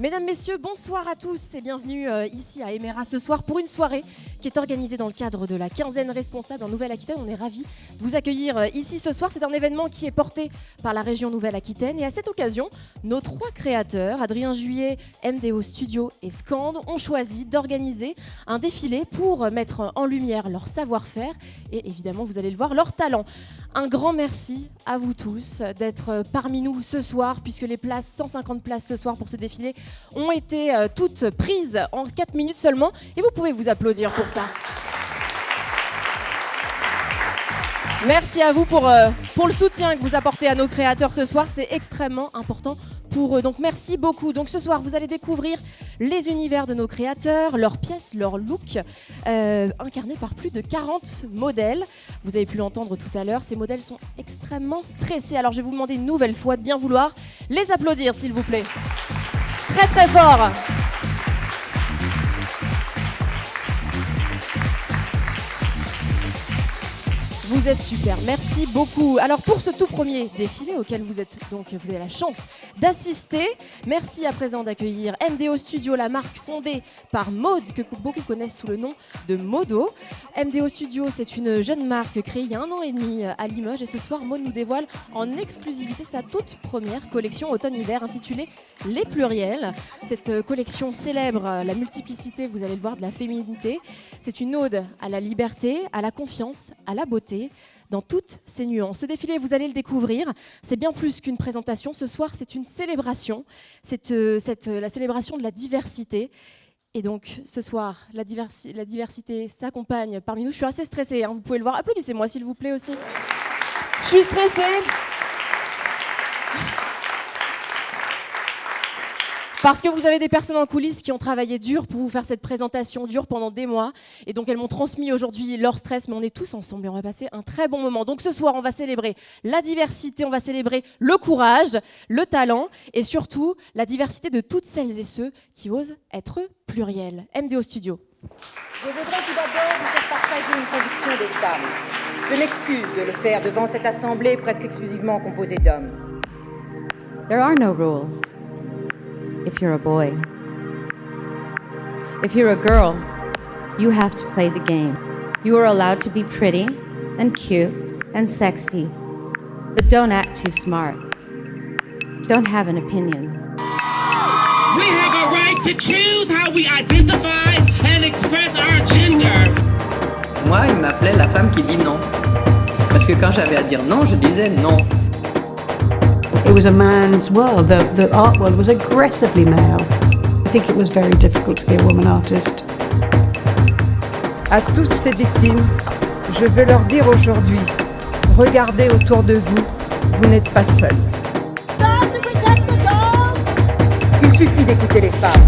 Mesdames, Messieurs, bonsoir à tous et bienvenue ici à Emera ce soir pour une soirée qui est organisée dans le cadre de la quinzaine responsable en Nouvelle-Aquitaine. On est ravis de vous accueillir ici ce soir. C'est un événement qui est porté par la région Nouvelle-Aquitaine et à cette occasion, nos trois créateurs, Adrien Juillet, MDO Studio et Scand, ont choisi d'organiser un défilé pour mettre en lumière leur savoir-faire et évidemment, vous allez le voir, leur talent. Un grand merci à vous tous d'être parmi nous ce soir puisque les places, 150 places ce soir pour ce défilé, ont été toutes prises en 4 minutes seulement et vous pouvez vous applaudir pour ça. Merci à vous pour le soutien que vous apportez à nos créateurs ce soir, c'est extrêmement important pour eux. Donc merci beaucoup. Donc ce soir, vous allez découvrir les univers de nos créateurs, leurs pièces, leurs looks, incarnés par plus de 40 modèles. Vous avez pu l'entendre tout à l'heure, ces modèles sont extrêmement stressés. Alors je vais vous demander une nouvelle fois de bien vouloir les applaudir, s'il vous plaît. Très très fort. Vous êtes super, merci beaucoup. Alors pour ce tout premier défilé auquel vous avez la chance d'assister, merci à présent d'accueillir MDO Studio, la marque fondée par Maud, que beaucoup connaissent sous le nom de Modo. MDO Studio, c'est une jeune marque créée il y a 1 an et demi à Limoges et ce soir, Maud nous dévoile en exclusivité sa toute première collection automne-hiver intitulée Les Pluriels. Cette collection célèbre la multiplicité, vous allez le voir, de la féminité. C'est une ode à la liberté, à la confiance, à la beauté, dans toutes ses nuances. Ce défilé, vous allez le découvrir, c'est bien plus qu'une présentation. Ce soir, c'est une célébration. C'est la célébration de la diversité. Et donc, ce soir, la diversité s'accompagne parmi nous. Je suis assez stressée, hein, vous pouvez le voir. Applaudissez-moi, s'il vous plaît, aussi. Je suis stressée. Parce que vous avez des personnes en coulisses qui ont travaillé dur pour vous faire cette présentation, dur pendant des mois. Et donc elles m'ont transmis aujourd'hui leur stress, mais on est tous ensemble et on va passer un très bon moment. Donc ce soir, on va célébrer la diversité, on va célébrer le courage, le talent et surtout la diversité de toutes celles et ceux qui osent être pluriels. MDO Studio. Je voudrais tout d'abord vous faire partager une conviction des femmes. Je m'excuse de le faire devant cette assemblée presque exclusivement composée d'hommes. There are no rules. If you're a boy. If you're a girl, you have to play the game. You are allowed to be pretty and cute and sexy, but don't act too smart. Don't have an opinion. We have a right to choose how we identify and express our gender. Moi, il m'appelait la femme qui dit non. Parce que quand j'avais à dire non, je disais non. It was a man's world. The art world was aggressively male. I think it was very difficult to be a woman artist. À toutes ces victimes, je veux leur dire aujourd'hui, regardez autour de vous, vous n'êtes pas seuls. Il suffit d'écouter les femmes.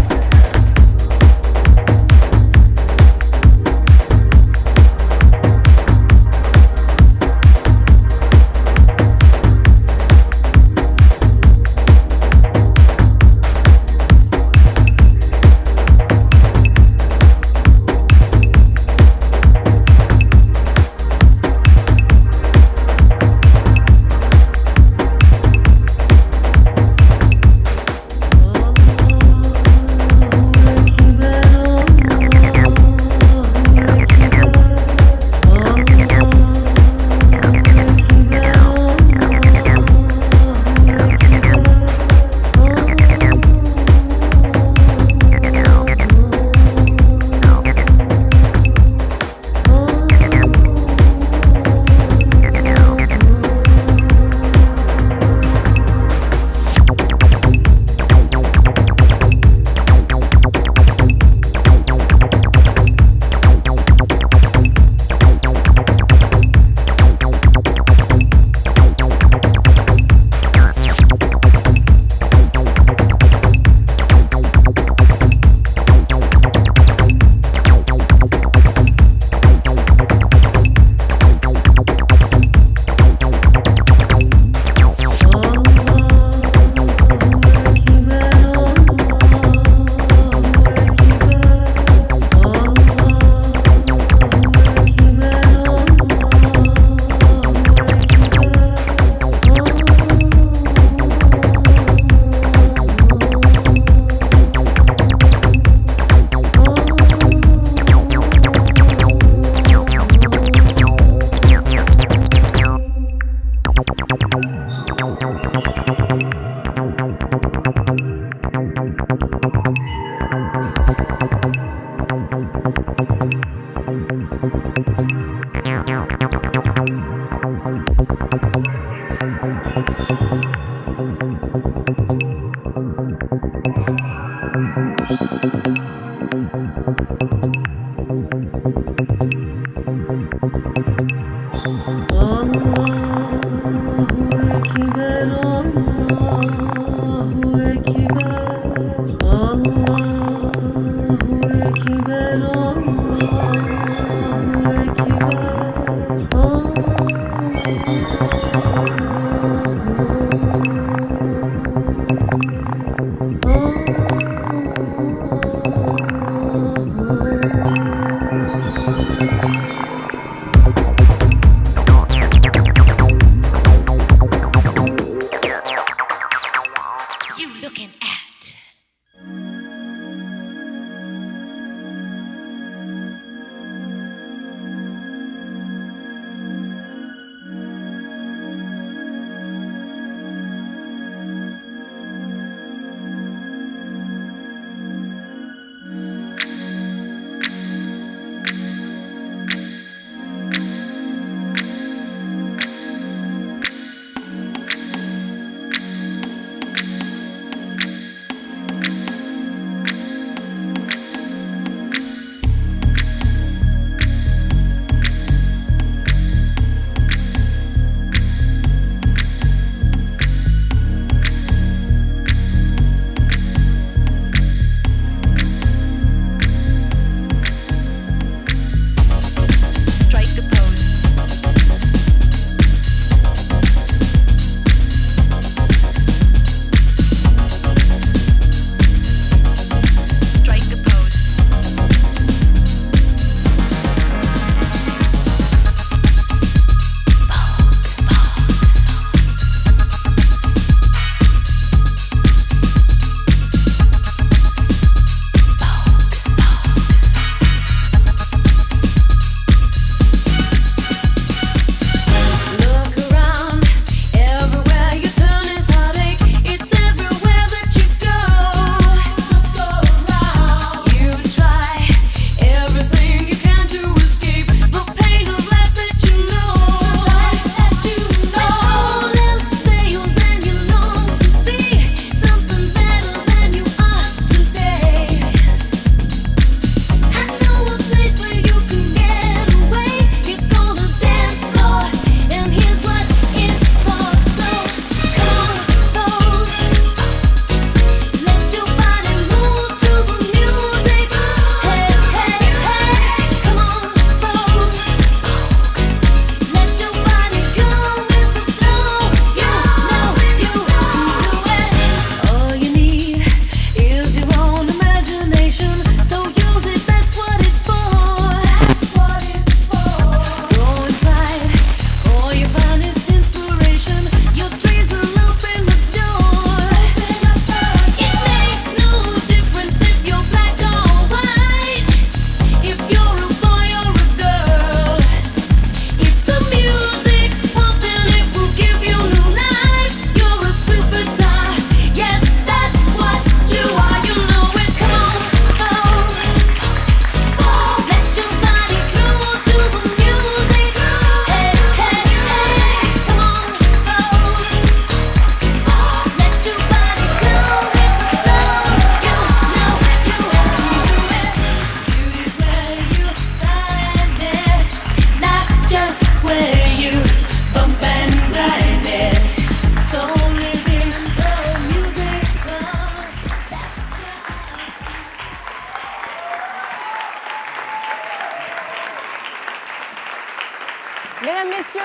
Mesdames, Messieurs,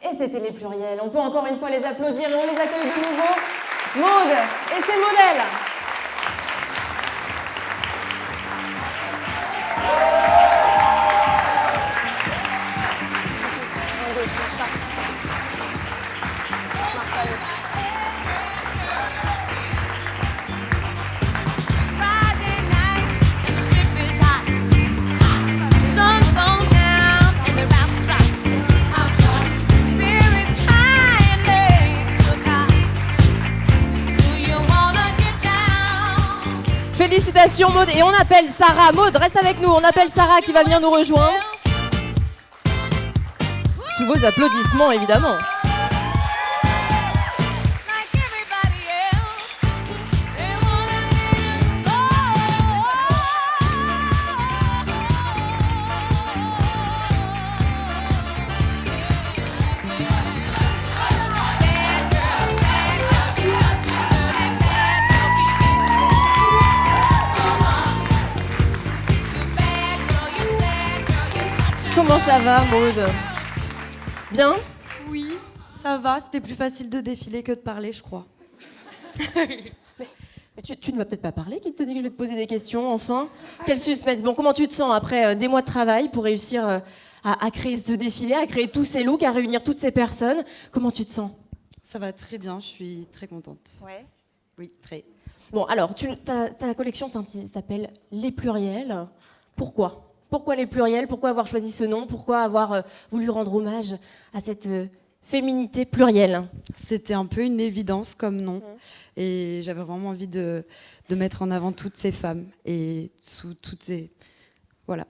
et c'était les pluriels. On peut encore une fois les applaudir et on les accueille de nouveau. Maud et ses modèles. Spirits high and legs look high. Do you wanna get down? Félicitations Maud. Et on appelle Sarah. Maud, reste avec nous. On appelle Sarah qui va venir nous rejoindre. Sous vos applaudissements, évidemment. Comment ça va, Maud? Bien? Oui, ça va. C'était plus facile de défiler que de parler, je crois. Mais tu ne vas peut-être pas parler, qui te dit que je vais te poser des questions, enfin? Quel suspense. Bon, comment tu te sens après des mois de travail pour réussir à créer ce défilé, à créer tous ces looks, à réunir toutes ces personnes? Comment tu te sens? Ça va très bien, je suis très contente. Ouais. Oui, très. Bon, alors, ta collection s'appelle Les Pluriels. Pourquoi? Pourquoi Les Pluriels? Pourquoi avoir choisi ce nom? Pourquoi avoir voulu rendre hommage à cette féminité plurielle? C'était un peu une évidence comme nom. Et j'avais vraiment envie de mettre en avant toutes ces femmes. Et toutes ces... Voilà.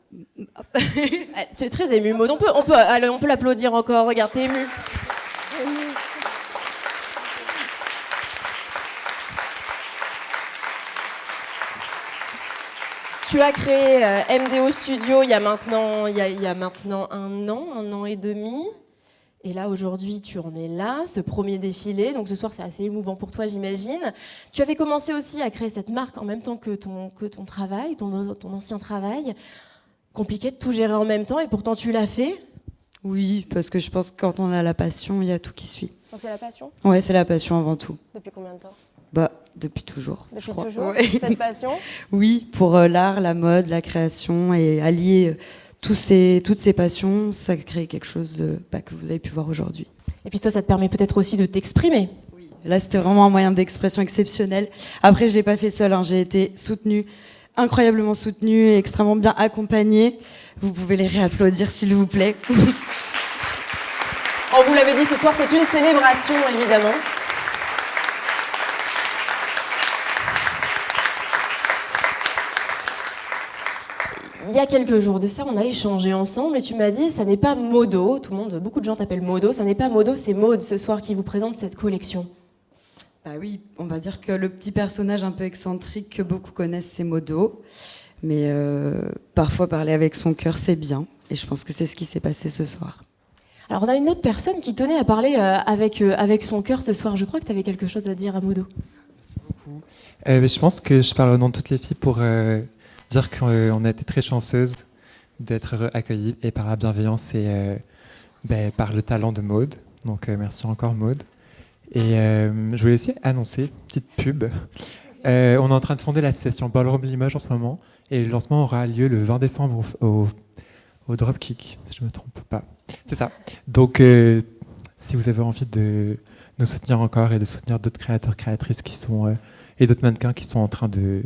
Tu es très émue, Maud. On peut l'applaudir encore. Regarde, t'es émue. Tu as créé MDO Studio il y a maintenant un an et demi. Et là, aujourd'hui, tu en es là, ce premier défilé. Donc ce soir, c'est assez émouvant pour toi, j'imagine. Tu avais commencé aussi à créer cette marque en même temps que ton travail, ton ancien travail. Compliqué de tout gérer en même temps, et pourtant tu l'as fait. Oui, parce que je pense que quand on a la passion, il y a tout qui suit. Donc c'est la passion? Ouais, c'est la passion avant tout. Depuis combien de temps? Depuis toujours. Depuis je crois. toujours, Ouais. cette passion? Oui, pour l'art, la mode, la création, et allier toutes ces passions, ça crée quelque chose que vous avez pu voir aujourd'hui. Et puis toi, ça te permet peut-être aussi de t'exprimer. Oui, là c'était vraiment un moyen d'expression exceptionnel. Après, je ne l'ai pas fait seule, j'ai été soutenue, incroyablement soutenue et extrêmement bien accompagnée. Vous pouvez les réapplaudir s'il vous plaît. On vous l'avait dit, ce soir, c'est une célébration, évidemment. Il y a quelques jours de ça, on a échangé ensemble et tu m'as dit, ça n'est pas Modo, beaucoup de gens t'appellent Modo, ça n'est pas Modo, c'est Maud ce soir qui vous présente cette collection. Bah oui, on va dire que le petit personnage un peu excentrique que beaucoup connaissent, c'est Modo. Mais parfois, parler avec son cœur, c'est bien. Et je pense que c'est ce qui s'est passé ce soir. Alors, on a une autre personne qui tenait à parler avec son cœur ce soir. Je crois que tu avais quelque chose à dire à Modo. Merci beaucoup. Je pense que je parle au nom de toutes les filles pour dire qu'on a été très chanceuses d'être accueillies et par la bienveillance et par le talent de Maud. Donc, merci encore, Maud. Et je voulais aussi annoncer, petite pub. On est en train de fonder l'association Ballroom Limoges en ce moment. Et le lancement aura lieu le 20 décembre au Dropkick, si je ne me trompe pas. C'est ça. Donc, si vous avez envie de nous soutenir encore et de soutenir d'autres créateurs, créatrices et d'autres mannequins qui sont en train de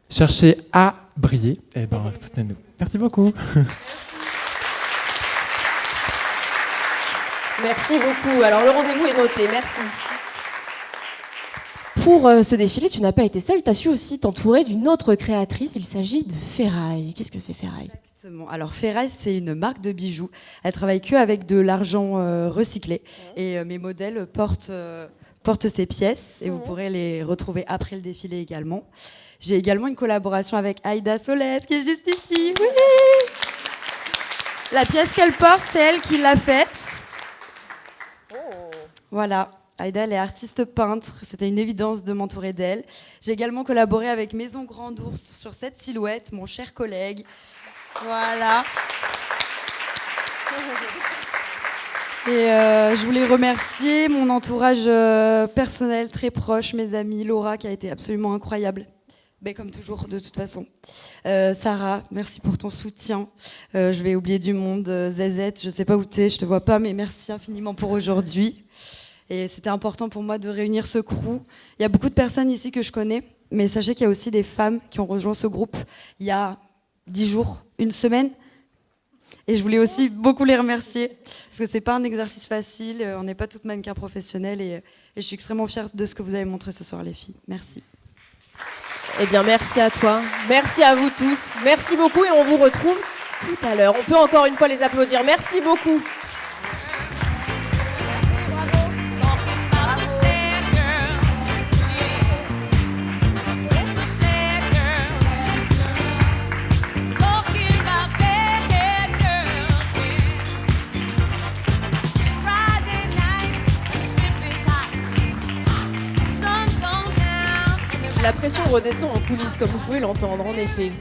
chercher à briller, soutenez-nous. Merci beaucoup. Merci beaucoup. Alors, le rendez-vous est noté. Merci. Pour ce défilé, tu n'as pas été seule. Tu as su aussi t'entourer d'une autre créatrice. Il s'agit de Ferraille. Qu'est-ce que c'est Ferraille ? Exactement. Alors Ferraille, c'est une marque de bijoux. Elle travaille que avec de l'argent recyclé. Et mes modèles portent ces pièces et vous pourrez les retrouver après le défilé également. J'ai également une collaboration avec Aïda Solès qui est juste ici. Oui. La pièce qu'elle porte, c'est elle qui l'a faite. Voilà. Aïda, elle est artiste peintre. C'était une évidence de m'entourer d'elle. J'ai également collaboré avec Maison Grand Ours sur cette silhouette, mon cher collègue. Voilà. Et je voulais remercier mon entourage personnel très proche, mes amis, Laura qui a été absolument incroyable. Comme toujours, de toute façon. Sarah, merci pour ton soutien. Je vais oublier du monde. Zezette, je ne sais pas où tu es, je ne te vois pas, mais merci infiniment pour aujourd'hui. Et c'était important pour moi de réunir ce crew. Il y a beaucoup de personnes ici que je connais, mais sachez qu'il y a aussi des femmes qui ont rejoint ce groupe il y a 10 jours, une semaine. Et je voulais aussi beaucoup les remercier, parce que c'est pas un exercice facile, on n'est pas toutes mannequins professionnels, et je suis extrêmement fière de ce que vous avez montré ce soir, les filles. Merci. Eh bien, merci à toi. Merci à vous tous. Merci beaucoup et on vous retrouve tout à l'heure. On peut encore une fois les applaudir. Merci beaucoup. La pression redescend en coulisses, comme vous pouvez l'entendre, en effet.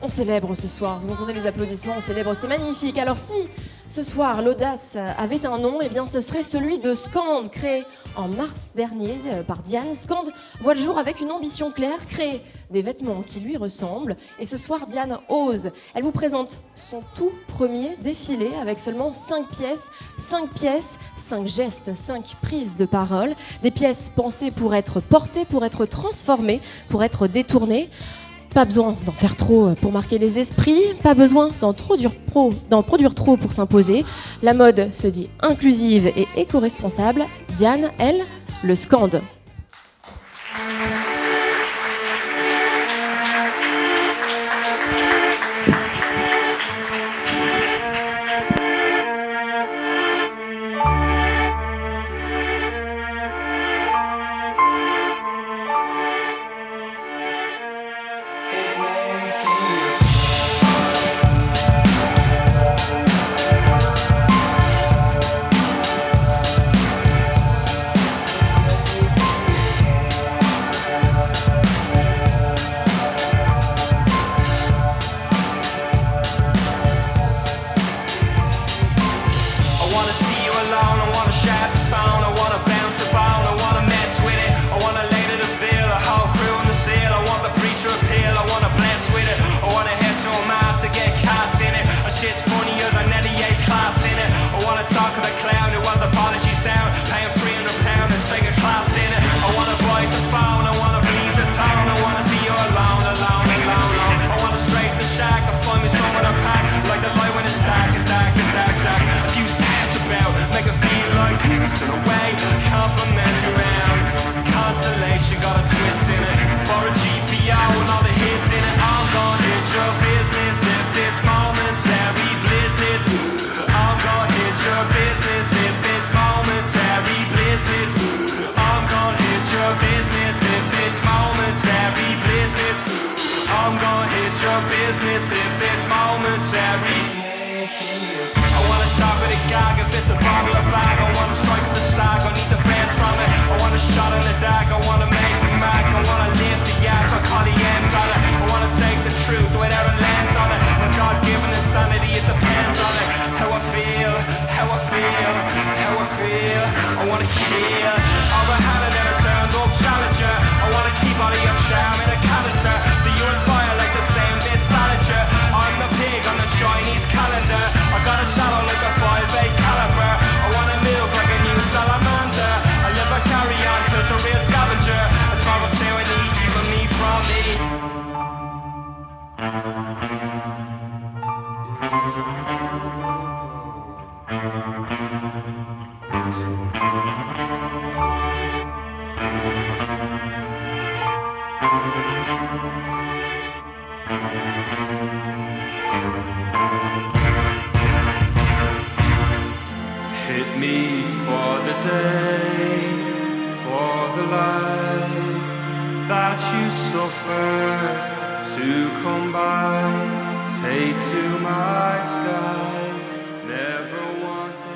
On célèbre ce soir, vous entendez les applaudissements, on célèbre, c'est magnifique. Alors si ce soir l'audace avait un nom, eh bien ce serait celui de Scand, créé en mars dernier par Diane. Scand voit le jour avec une ambition claire, créer des vêtements qui lui ressemblent. Et ce soir, Diane ose. Elle vous présente son tout premier défilé avec seulement 5 pièces, 5 gestes, 5 prises de parole. Des pièces pensées pour être portées, pour être transformées, pour être détournées. Pas besoin d'en faire trop pour marquer les esprits, pas besoin d'en produire trop pour s'imposer. La mode se dit inclusive et éco-responsable. Diane, elle, le scande. Hit me for the day, for the light that you suffer to come by. Take to my sky, never wanting.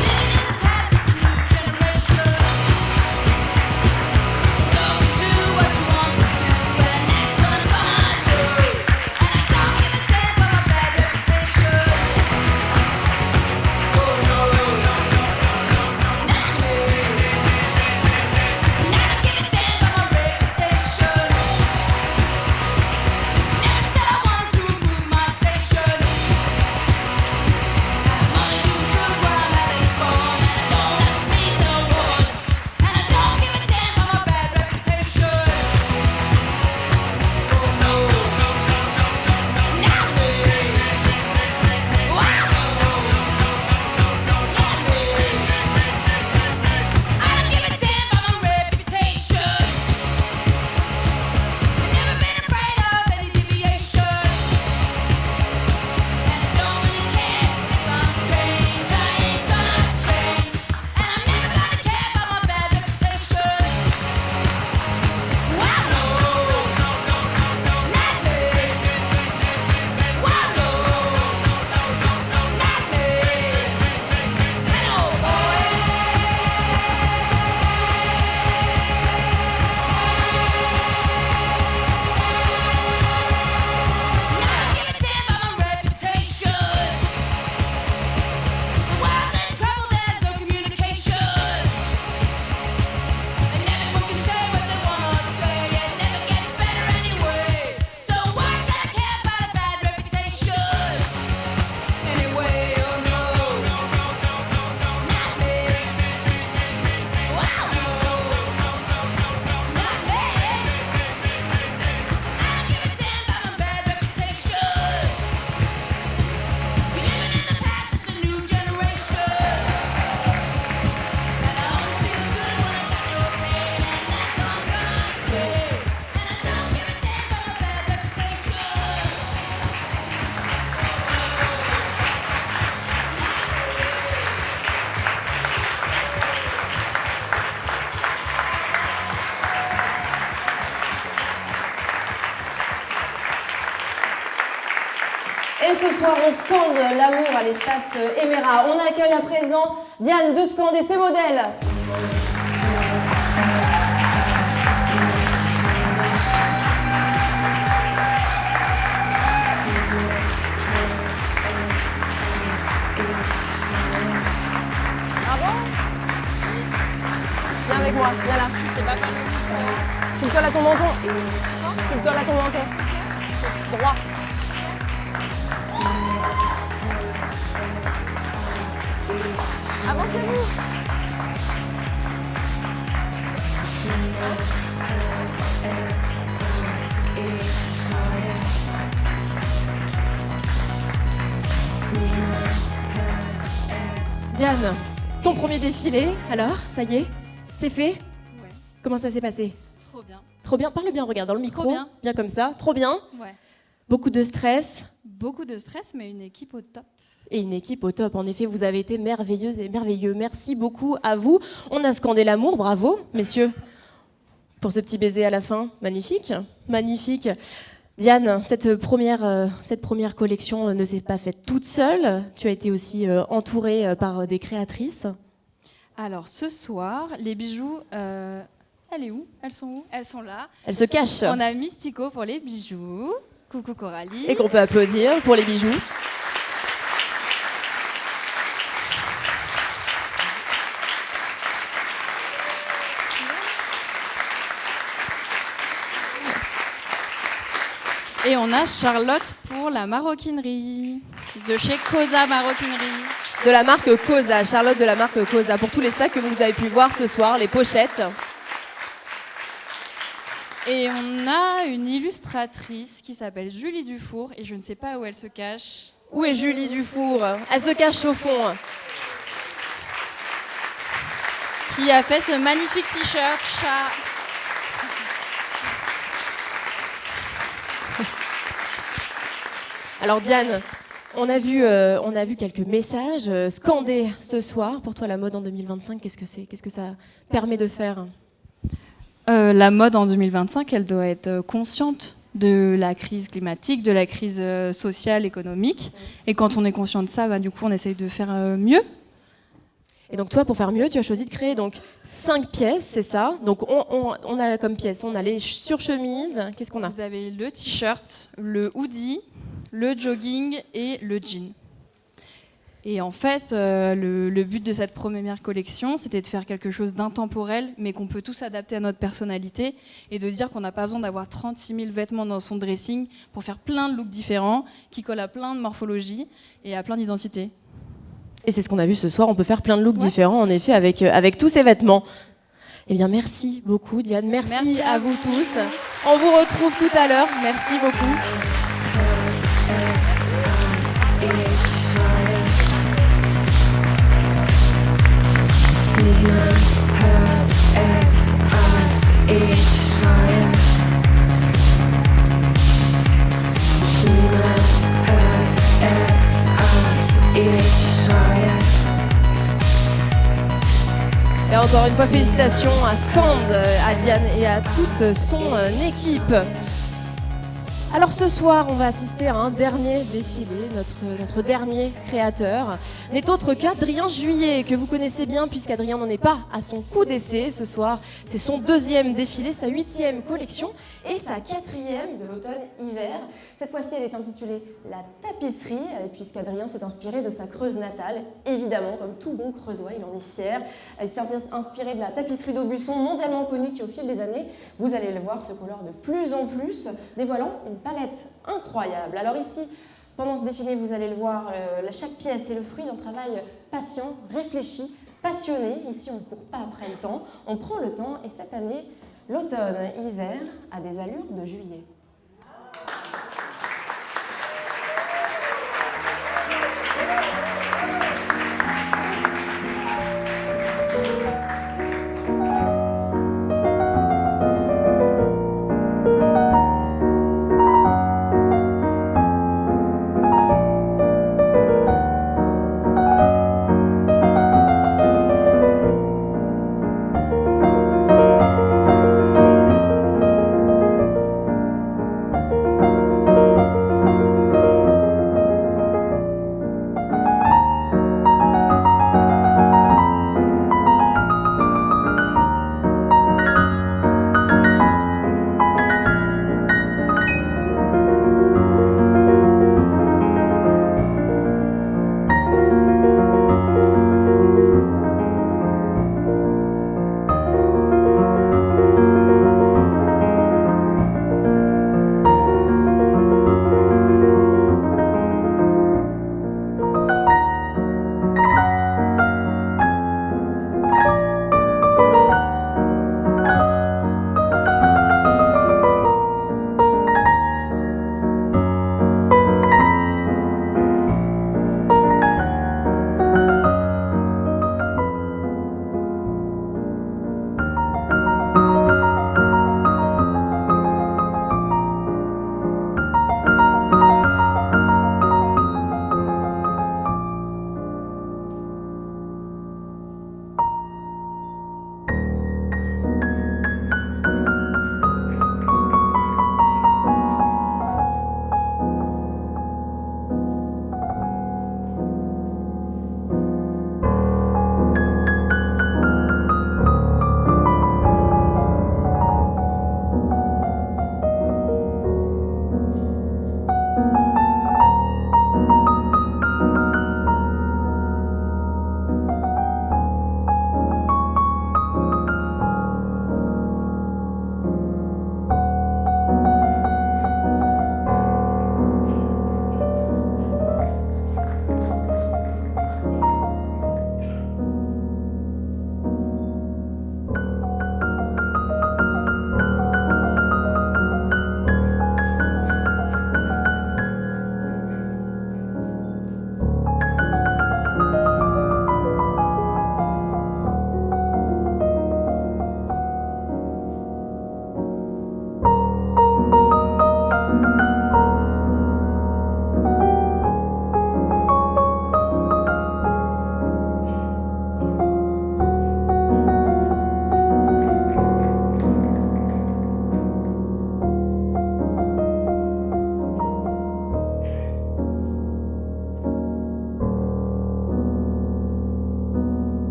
Living in the past, new generation. Going to Et ce soir, on scande l'amour à l'espace Emera. On accueille à présent Diane de scander ses modèles. Bravo. Viens avec moi, viens là. C'est pas mal. Tu me colles à ton menton. Tu me colles à ton menton. Droit. Avancez-vous. Diane, ton premier défilé, alors, ça y est, c'est fait? Ouais. Comment ça s'est passé? Trop bien. Trop bien, parle bien, regarde dans le micro. Trop bien. Bien comme ça, trop bien. Ouais. Beaucoup de stress. Beaucoup de stress, mais une équipe au top. Et une équipe au top. En effet, vous avez été merveilleuses et merveilleux. Merci beaucoup à vous. On a scandé l'amour, bravo, messieurs, pour ce petit baiser à la fin. Magnifique, magnifique. Diane, cette première collection ne s'est pas faite toute seule. Tu as été aussi entourée par des créatrices. Alors, ce soir, les bijoux... Elle est où? Elles sont où? Elles sont là. Elles se cachent. On a Mystico pour les bijoux. Coucou Coralie. Et qu'on peut applaudir pour les bijoux. Et on a Charlotte pour la maroquinerie. De chez Cosa Maroquinerie. De la marque Cosa. Charlotte de la marque Cosa. Pour tous les sacs que vous avez pu voir ce soir, les pochettes. Et on a une illustratrice qui s'appelle Julie Dufour. Et je ne sais pas où elle se cache. Où est Julie Dufour? Elle se cache au fond. Qui a fait ce magnifique t-shirt chat. Alors Diane, on a vu quelques messages scandés ce soir. Pour toi, la mode en 2025, qu'est-ce que c'est? Qu'est-ce que ça permet de faire? La mode en 2025, elle doit être consciente de la crise climatique, de la crise sociale, économique. Et quand on est conscient de ça, du coup, on essaye de faire mieux. Et donc toi, pour faire mieux, tu as choisi de créer donc 5 pièces, c'est ça? Donc on a comme pièces, on a les surchemises. Qu'est-ce qu'on a? Vous avez le t-shirt, le hoodie, le jogging et le jean. Et en fait, le but de cette première collection, c'était de faire quelque chose d'intemporel, mais qu'on peut tous adapter à notre personnalité, et de dire qu'on n'a pas besoin d'avoir 36 000 vêtements dans son dressing pour faire plein de looks différents, qui collent à plein de morphologies et à plein d'identités. Et c'est ce qu'on a vu ce soir, on peut faire plein de looks différents, en effet, avec tous ces vêtements. Eh bien, merci beaucoup, Diane. Merci à vous tous. On vous retrouve tout à l'heure. Merci beaucoup. Et encore une fois, félicitations à Scand, à Diane et à toute son équipe. Alors ce soir, on va assister à un dernier défilé. Notre dernier créateur n'est autre qu'Adrien Juillet, que vous connaissez bien puisqu'Adrien n'en est pas à son coup d'essai. Ce soir, c'est son deuxième défilé, sa 8e collection et sa 4e de l'automne-hiver. Cette fois-ci, elle est intitulée La Tapisserie, puisqu'Adrien s'est inspiré de sa Creuse natale. Évidemment, comme tout bon Creusois, il en est fier. Il s'est inspiré de la tapisserie d'Aubusson, mondialement connue, qui au fil des années, vous allez le voir, se colore de plus en plus, dévoilant une palette incroyable. Alors ici, pendant ce défilé, vous allez le voir, chaque pièce est le fruit d'un travail patient, réfléchi, passionné. Ici, on ne court pas après le temps, on prend le temps, et cette année, l'automne-hiver a des allures de juillet.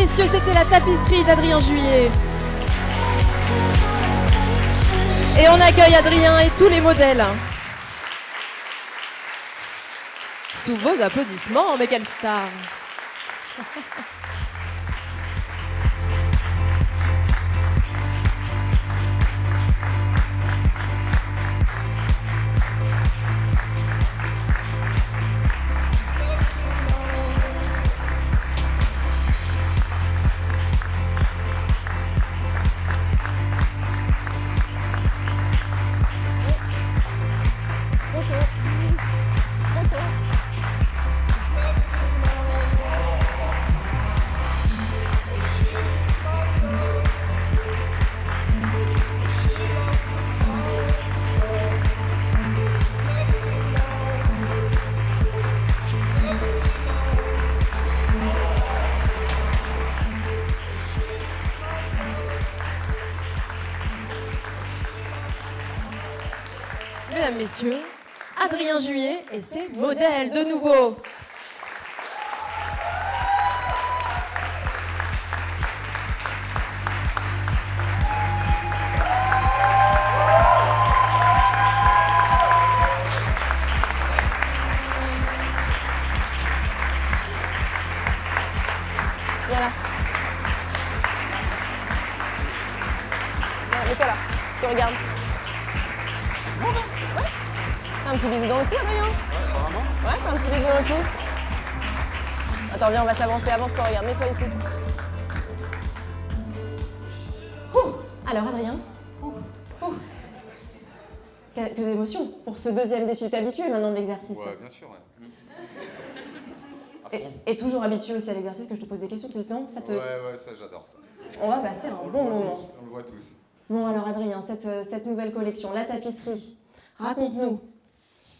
messieurs, c'était la tapisserie d'Adrien Juillet. Et on accueille Adrien et tous les modèles. Sous vos applaudissements, mais quelle star! Mesdames, messieurs, Adrien Juillet et ses modèles de nouveau. Viens là. Voilà, mets-toi là, je te regarde. Un petit bisou dans le cou, Adrien. Ouais, fais un petit bisou dans le cou. Attends, viens, on va s'avancer. Avance-toi, regarde, mets-toi ici. Alors, Adrien. Quelles émotions pour ce deuxième défi. T'es habitué maintenant de l'exercice? Ouais, bien sûr, ouais. Et toujours habitué aussi à l'exercice, que je te pose des questions, peut-être, non ça te... Ouais, ça, j'adore ça. On va passer un bon moment. On le voit tous. Bon, alors, Adrien, cette nouvelle collection, la tapisserie, raconte-nous.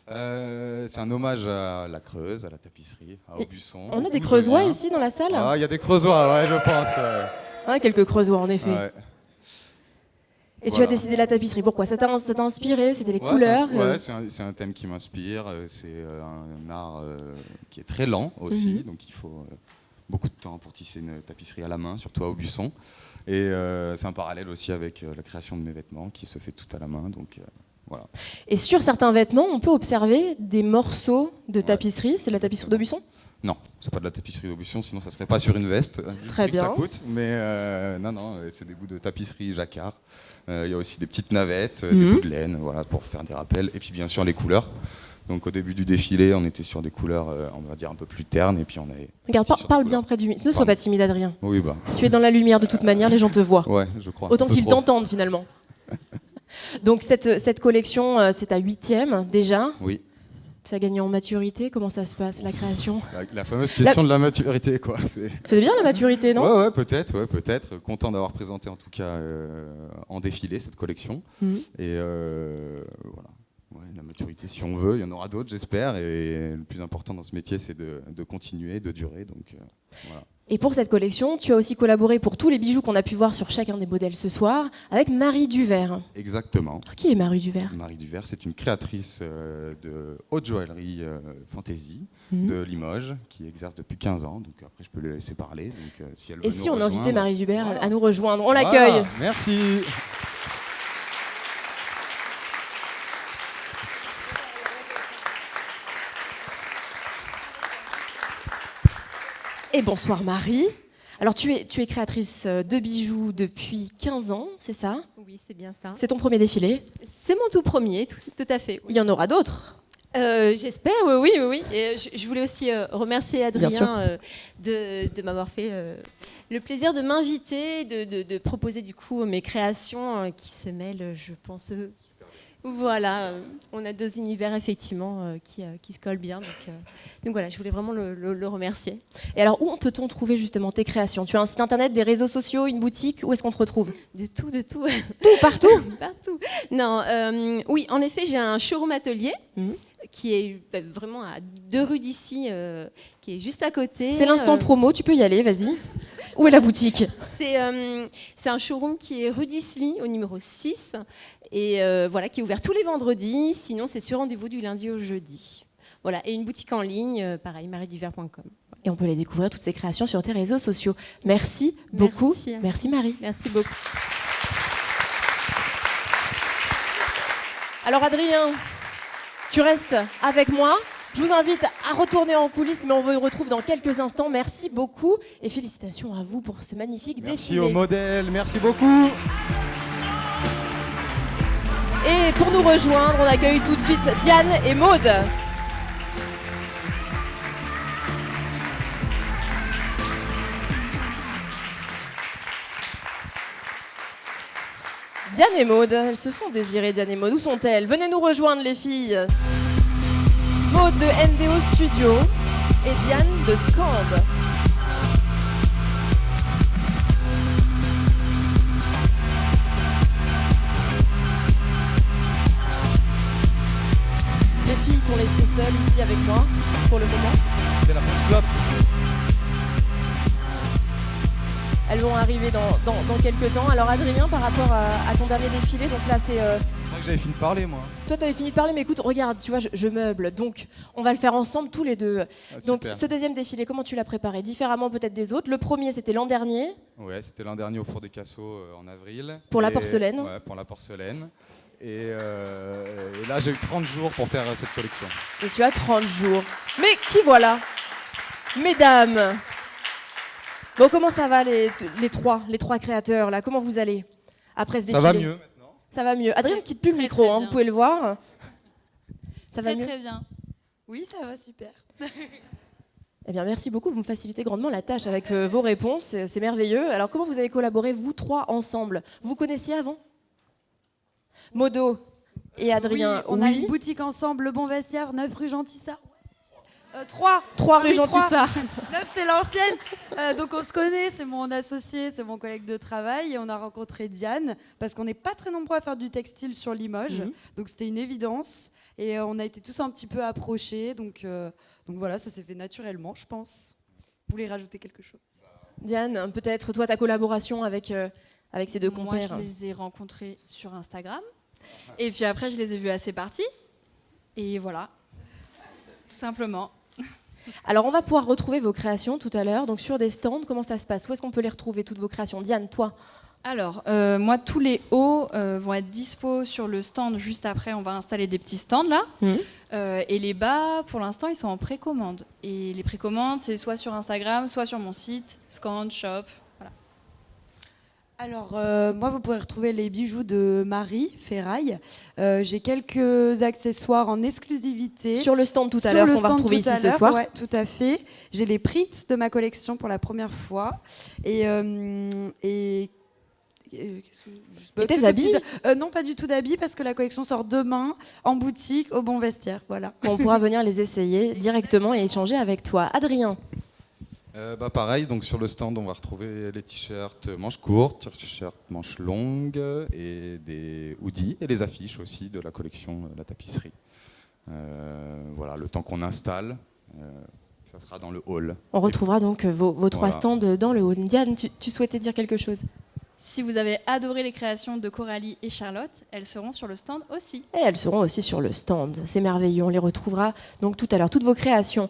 C'est un hommage à la Creuse, à la tapisserie, à Aubusson. On a des Creusois ici dans la salle? Ah, il y a des Creusois, ouais, je pense. Ouais, quelques Creusois, en effet. Ouais. Et tu as décidé la tapisserie, pourquoi? Ça t'a inspiré? C'était les couleurs? C'est un thème qui m'inspire. C'est un art qui est très lent aussi, donc il faut beaucoup de temps pour tisser une tapisserie à la main, surtout à Aubusson. Et c'est un parallèle aussi avec la création de mes vêtements qui se fait tout à la main, donc... Voilà. Et sur certains vêtements, on peut observer des morceaux de tapisserie. C'est de la tapisserie d'Aubusson? Non, c'est pas de la tapisserie d'Aubusson, sinon ça serait pas sur une veste. Très bien. Ça coûte, mais non, c'est des bouts de tapisserie jacquard. Il y a aussi des petites navettes, des bouts de laine, voilà, pour faire des rappels. Et puis bien sûr les couleurs. Donc au début du défilé, on était sur des couleurs, on va dire un peu plus ternes, et puis on avait. Regarde, parle bien près du micro. Ne sois pas timide, Adrien. Oui, bah. Tu es dans la lumière de toute manière, les gens te voient. Ouais, je crois. Autant qu'ils t'entendent finalement. Donc cette collection, c'est ta 8e déjà. Oui. Tu as gagné en maturité. Comment ça se passe, la création? La fameuse question de la maturité, quoi. C'est bien la maturité, non? Ouais, peut-être. Content d'avoir présenté en tout cas en défilé cette collection. Et voilà. Ouais, la maturité, si on veut, il y en aura d'autres, j'espère. Et le plus important dans ce métier, c'est de continuer, de durer. Donc voilà. Et pour cette collection, tu as aussi collaboré pour tous les bijoux qu'on a pu voir sur chacun des modèles ce soir avec Marie Duvert. Exactement. Alors, qui est Marie Duvert? Marie Duvert, c'est une créatrice de haute joaillerie fantasy de Limoges qui exerce depuis 15 ans. Donc après, je peux le laisser parler. Donc, si elle veut Et si on invitait rejoindre, Marie Duvert à nous rejoindre? On l'accueille. Voilà, merci. Et bonsoir Marie. Alors tu es créatrice de bijoux depuis 15 ans, c'est ça? Oui, c'est bien ça. C'est ton premier défilé? C'est mon tout premier, tout à fait. Oui. Il y en aura d'autres? J'espère, oui. Et je voulais aussi remercier Adrien de m'avoir fait le plaisir de m'inviter, de proposer du coup mes créations qui se mêlent, je pense. Voilà, on a deux univers effectivement qui se collent bien. Donc voilà, je voulais vraiment le remercier. Et alors, où peut-on trouver justement tes créations? Tu as un site internet, des réseaux sociaux, une boutique? Où est-ce qu'on te retrouve? De tout. Tout, partout? Partout. Non, oui, en effet, j'ai un showroom atelier qui est vraiment à 2 rues d'ici, qui est juste à côté. C'est l'instant promo, tu peux y aller, vas-y. Où est la boutique? C'est un showroom qui est rue d'Isly, au numéro 6, et voilà, qui est ouvert tous les vendredis. Sinon, c'est sur rendez-vous du lundi au jeudi. Voilà, et une boutique en ligne, pareil, marieduvert.com. Voilà. Et on peut les découvrir, toutes ces créations, sur tes réseaux sociaux. Merci beaucoup. Merci Marie. Merci beaucoup. Alors Adrien, tu restes avec moi. Je vous invite à retourner en coulisses, mais on vous retrouve dans quelques instants. Merci beaucoup et félicitations à vous pour ce magnifique défilé. Merci aux modèles, merci beaucoup. Et pour nous rejoindre, on accueille tout de suite Diane et Maude. Diane et Maude, elles se font désirer, Diane et Maude. Où sont-elles? Venez nous rejoindre, les filles. Maude de MDO Studio et Diane de Scand. Les filles t'ont laissé seules ici avec moi pour le moment. C'est la pause clope. Elles vont arriver dans quelques temps. Alors Adrien, par rapport à ton dernier défilé, donc là c'est... C'est vrai que j'avais fini de parler, moi. Toi t'avais fini de parler, mais écoute, regarde, tu vois, je meuble, donc on va le faire ensemble tous les deux. Donc super. ce deuxième défilé, comment tu l'as préparé? Différemment peut-être des autres. Le premier c'était l'an dernier. Ouais, c'était l'an dernier au Four des Cassos en avril. Pour la porcelaine. Ouais, pour la porcelaine. Et là, j'ai eu 30 jours pour faire cette collection. Et tu as 30 jours. Mais qui voilà? Mesdames. Bon, comment ça va les trois créateurs là? Comment vous allez après ce défilé? Ça va mieux maintenant. Ça va mieux. Adrien ne quitte plus le micro, hein, vous pouvez le voir. Ça va mieux? Très bien. Oui, ça va super. Eh bien, merci beaucoup, vous me facilitez grandement la tâche avec vos réponses, c'est merveilleux. Alors, comment vous avez collaboré, vous trois, ensemble? Vous vous connaissiez avant? Modo et Adrien, oui, on a une boutique ensemble, Le Bon Vestiaire, 9 rue Gentissart. 3 rue Gentissart. 9 c'est l'ancienne. Donc on se connaît, c'est mon associé, c'est mon collègue de travail. Et on a rencontré Diane parce qu'on n'est pas très nombreux à faire du textile sur Limoges. Donc c'était une évidence. Et on a été tous un petit peu approchés. Donc voilà, ça s'est fait naturellement, je pense. Vous voulez rajouter quelque chose? Diane, peut-être toi, ta collaboration avec ces deux compères. Moi, je les ai rencontrés sur Instagram. Et puis après, je les ai vus à ces parties. Et voilà, tout simplement. Alors, on va pouvoir retrouver vos créations tout à l'heure. Donc, sur des stands, comment ça se passe? Où est-ce qu'on peut les retrouver, toutes vos créations? Diane, toi? Alors, moi, tous les hauts vont être dispo sur le stand. Juste après, on va installer des petits stands là. Et les bas, pour l'instant, ils sont en précommande. Et les précommandes, c'est soit sur Instagram, soit sur mon site, Scand, Shop. Voilà. Alors, moi, vous pourrez retrouver les bijoux de Marie Ferraille. J'ai quelques accessoires en exclusivité. Sur le stand tout à l'heure, qu'on va retrouver ici ce soir. Oui, tout à fait. J'ai les prints de ma collection pour la première fois. Et tes habits? Non, pas du tout d'habits, parce que la collection sort demain en boutique au Bon Vestiaire. Voilà. On pourra venir les essayer directement et échanger avec toi. Adrien? Pareil, donc sur le stand, on va retrouver les t-shirts manches courtes, t-shirts manches longues et des hoodies et les affiches aussi de la collection La Tapisserie. Voilà, le temps qu'on installe, ça sera dans le hall. On retrouvera donc vos trois stands dans le hall. Diane, tu souhaitais dire quelque chose? Si vous avez adoré les créations de Coralie et Charlotte, elles seront sur le stand aussi. Et elles seront aussi sur le stand. C'est merveilleux, on les retrouvera donc tout à l'heure, toutes vos créations.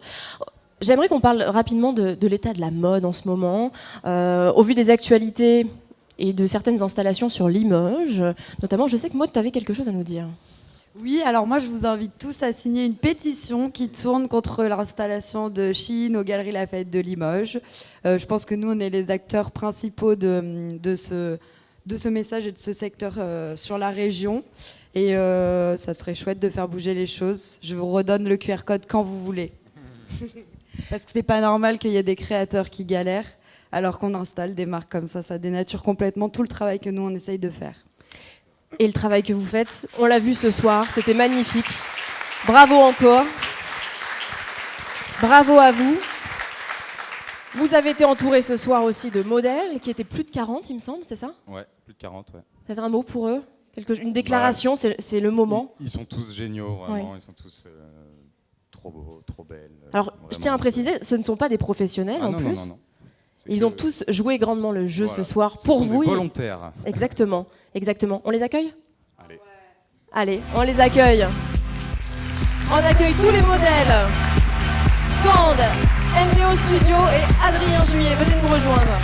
J'aimerais qu'on parle rapidement de l'état de la mode en ce moment. Au vu des actualités et de certaines installations sur Limoges, notamment, je sais que Maud, tu avais quelque chose à nous dire. Oui, alors moi je vous invite tous à signer une pétition qui tourne contre l'installation de Shein aux Galeries Lafayette de Limoges. Je pense que nous on est les acteurs principaux de ce message et de ce secteur sur la région. Et ça serait chouette de faire bouger les choses. Je vous redonne le QR code quand vous voulez. Parce que c'est pas normal qu'il y ait des créateurs qui galèrent alors qu'on installe des marques comme ça. Ça dénature complètement tout le travail que nous on essaye de faire. Et le travail que vous faites, on l'a vu ce soir, c'était magnifique. Bravo encore. Bravo à vous. Vous avez été entouré ce soir aussi de modèles qui étaient plus de 40, il me semble, c'est ça? Ouais, plus de 40, ouais. Peut-être un mot pour eux? Une déclaration, c'est le moment. Ils sont tous géniaux, vraiment. Ouais. Ils sont tous trop beaux, trop belles. Alors, je tiens à préciser, ce ne sont pas des professionnels en plus. Non. Ils ont tous joué grandement le jeu ce soir pour vous. Des volontaires. Exactement. On les accueille? Allez, on les accueille. On accueille tous les modèles. Scand, MDO Studio et Adrien Juillet. Venez nous rejoindre.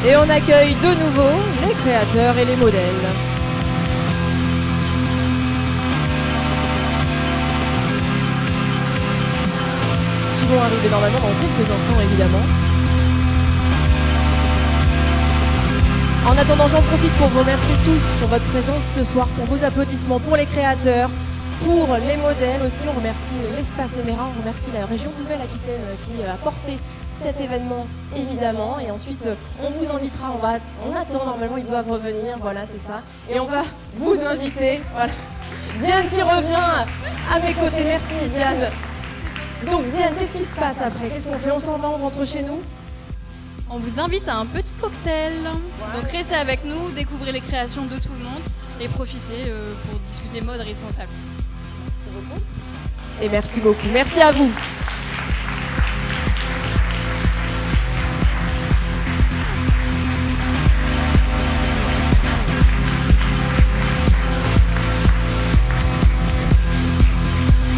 Et on accueille de nouveau les créateurs et les modèles. Qui vont arriver normalement dans quelques instants évidemment. En attendant, j'en profite pour vous remercier tous pour votre présence ce soir, pour vos applaudissements, pour les créateurs, pour les modèles aussi. On remercie l'Espace Éméra, on remercie la région Nouvelle-Aquitaine qui a porté cet événement évidemment. Et ensuite, on vous invitera, on attend, normalement ils doivent revenir, voilà c'est ça. Et on va vous inviter, voilà. Diane qui revient à mes côtés, merci Diane. Donc Diane, qu'est-ce qui se passe après? Qu'est-ce qu'on fait? On s'en va, on rentre chez nous? On vous invite à un petit cocktail. Donc restez avec nous, découvrez les créations de tout le monde et profitez pour discuter mode responsable. Merci beaucoup. Et merci beaucoup. Merci à vous.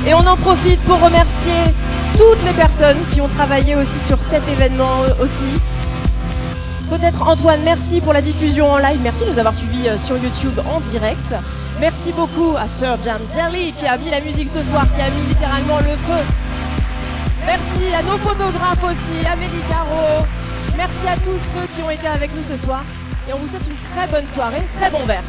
Et on en profite pour remercier toutes les personnes qui ont travaillé aussi sur cet événement aussi. Peut-être Antoine, merci pour la diffusion en live. Merci de nous avoir suivis sur YouTube en direct. Merci beaucoup à Sir Jam Jelly qui a mis la musique ce soir, qui a mis littéralement le feu. Merci à nos photographes aussi, Amélie Caro. Merci à tous ceux qui ont été avec nous ce soir. Et on vous souhaite une très bonne soirée, très bon verre.